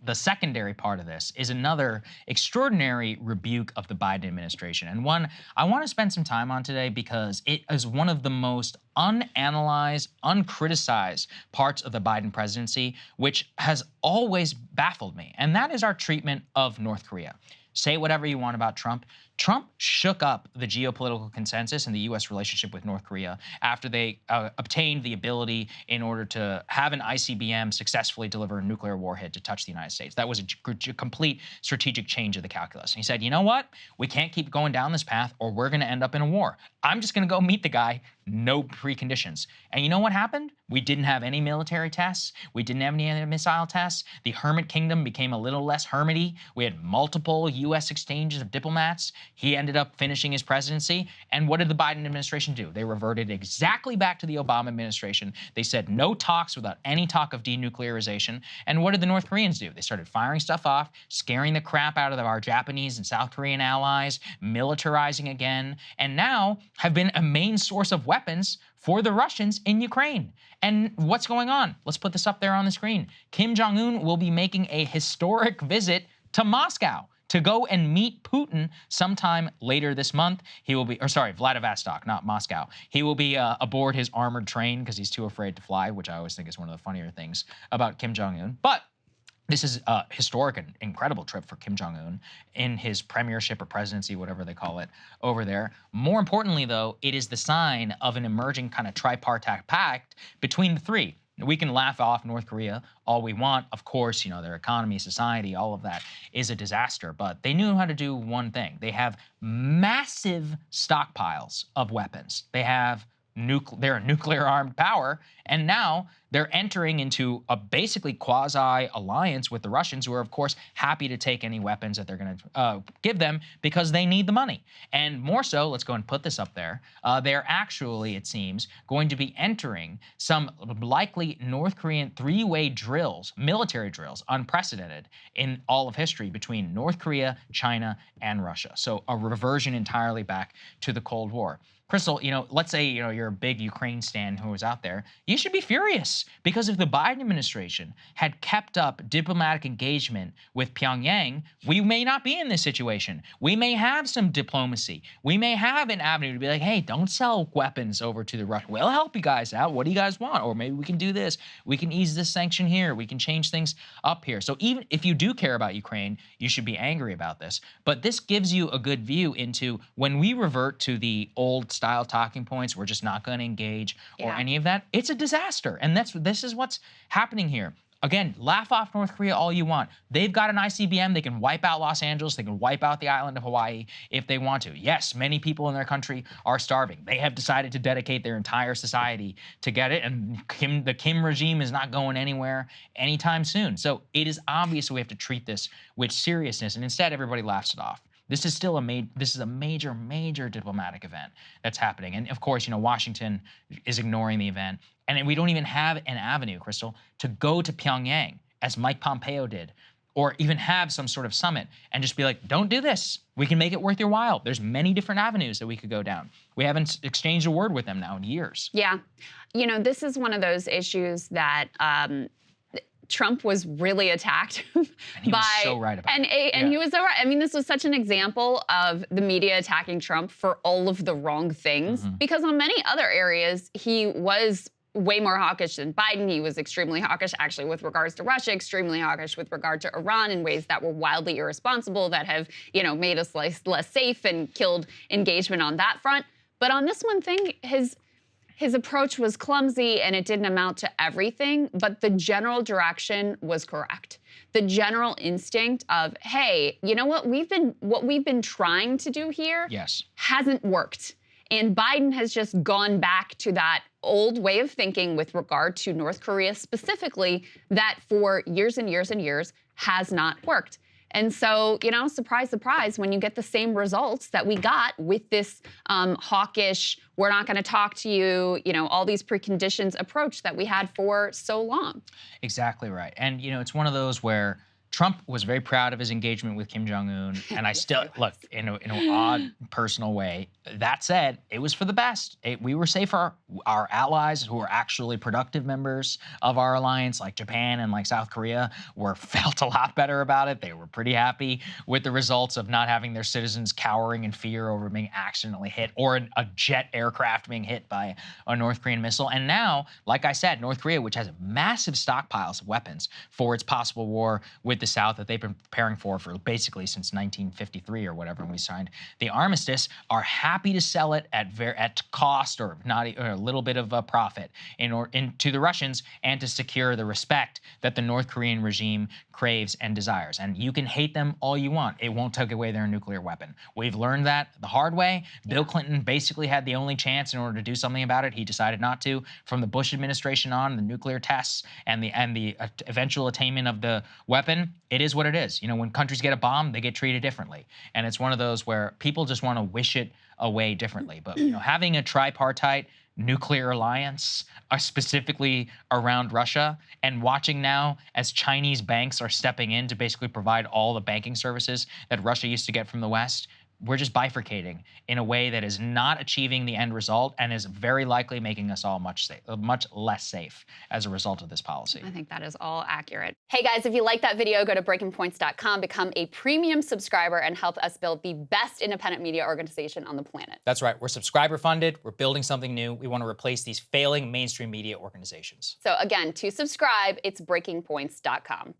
the secondary part of this is another extraordinary rebuke of the Biden administration, and one I want to spend some time on today because it is one of the most unanalyzed, uncriticized parts of the Biden presidency, which has always baffled me, and that is our treatment of North Korea. Say whatever you want about Trump. Trump shook up the geopolitical consensus in the U.S. relationship with North Korea after they obtained the ability in order to have an ICBM successfully deliver a nuclear warhead to touch the United States. That was a complete strategic change of the calculus. And he said, you know what? We can't keep going down this path or we're going to end up in a war. I'm just going to go meet the guy, no preconditions. And you know what happened? We didn't have any military tests. We didn't have any missile tests. The Hermit Kingdom became a little less hermity. We had multiple U.S. exchanges of diplomats. He ended up finishing his presidency. And what did the Biden administration do? They reverted exactly back to the Obama administration. They said no talks without any talk of denuclearization. And what did the North Koreans do? They started firing stuff off, scaring the crap out of our Japanese and South Korean allies, militarizing again, and now have been a main source of weapons for the Russians in Ukraine. And what's going on? Let's put this up there on the screen. Kim Jong Un will be making a historic visit to Moscow to go and meet Putin sometime later this month. He will be, or sorry, Vladivostok, not Moscow. He will be aboard his armored train because he's too afraid to fly, which I always think is one of the funnier things about Kim Jong Un. But this is a historic and incredible trip for Kim Jong Un in his premiership or presidency, whatever they call it, over there. More importantly, though, it is the sign of an emerging kind of tripartite pact between the three. We can laugh off North Korea all we want. Of course, you know, their economy, society, all of that is a disaster. But they knew how to do one thing. They have massive stockpiles of weapons. They have they're a nuclear-armed power, and now they're entering into a basically quasi-alliance with the Russians, who are, of course, happy to take any weapons that they're going to give them because they need the money. And more so, let's go and put this up there, they're actually, it seems, going to be entering some likely North Korean three-way drills, military drills, unprecedented in all of history between North Korea, China, and Russia. So a reversion entirely back to the Cold War. Krystal, you know, let's say, you know, you're a big Ukraine stan who was out there. You should be furious because if the Biden administration had kept up diplomatic engagement with Pyongyang, we may not be in this situation. We may have some diplomacy. We may have an avenue to be like, hey, don't sell weapons over to the Russians. We'll help you guys out. What do you guys want? Or maybe we can do this. We can ease this sanction here. We can change things up here. So even if you do care about Ukraine, you should be angry about this. But this gives you a good view into when we revert to the old style talking points, we're just not going to engage or any of that. It's a disaster. And this is what's happening here. Again, laugh off North Korea all you want. They've got an ICBM. They can wipe out Los Angeles. They can wipe out the island of Hawaii if they want to. Yes, many people in their country are starving. They have decided to dedicate their entire society to get it. And the Kim regime is not going anywhere anytime soon. So it is obvious we have to treat this with seriousness. And instead, everybody laughs it off. This is still a major, major diplomatic event that's happening. And of course, you know, Washington is ignoring the event. And we don't even have an avenue, Krystal, to go to Pyongyang, as Mike Pompeo did, or even have some sort of summit and just be like, don't do this. We can make it worth your while. There's many different avenues that we could go down. We haven't exchanged a word with them now in years. Yeah. You know, this is one of those issues that Trump was really attacked and he was so right about it. And he was so right. I mean, this was such an example of the media attacking Trump for all of the wrong things, because on many other areas, he was way more hawkish than Biden. He was extremely hawkish, actually, with regards to Russia, extremely hawkish with regard to Iran in ways that were wildly irresponsible, that have, you know, made us less safe and killed engagement on that front. But on this one thing, his approach was clumsy and it didn't amount to everything, but the general direction was correct. The general instinct of, hey, you know what we've been trying to do here hasn't worked. And Biden has just gone back to that old way of thinking with regard to North Korea specifically that for years and years and years has not worked. And so, you know, surprise, surprise, when you get the same results that we got with this hawkish, we're not going to talk to you, you know, all these preconditions approach that we had for so long. Exactly right. And, you know, it's one of those where Trump was very proud of his engagement with Kim Jong Un, and I still look in an odd personal way. That said, it was for the best. We were safe for our allies who are actually productive members of our alliance, like Japan and like South Korea, felt a lot better about it. They were pretty happy with the results of not having their citizens cowering in fear over being accidentally hit, or a jet aircraft being hit by a North Korean missile. And now, like I said, North Korea, which has massive stockpiles of weapons for its possible war with the South that they've been preparing for basically since 1953 or whatever, when we signed the armistice, are happy to sell it at cost or not, or a little bit of a profit to the Russians, and to secure the respect that the North Korean regime craves and desires. And you can hate them all you want. It won't take away their nuclear weapon. We've learned that the hard way. Bill Clinton basically had the only chance in order to do something about it. He decided not to. From the Bush administration on, the nuclear tests and the eventual attainment of the weapon, it is what it is. You know, when countries get a bomb, they get treated differently. And it's one of those where people just want to wish it away differently. But you know, having a tripartite nuclear alliance, specifically around Russia, and watching now as Chinese banks are stepping in to basically provide all the banking services that Russia used to get from the West, we're just bifurcating in a way that is not achieving the end result and is very likely making us all much less safe as a result of this policy. I think that is all accurate. Hey guys, if you like that video, go to breakingpoints.com, become a premium subscriber, and help us build the best independent media organization on the planet. That's right. We're subscriber funded. We're building something new. We want to replace these failing mainstream media organizations. So again, to subscribe, it's breakingpoints.com.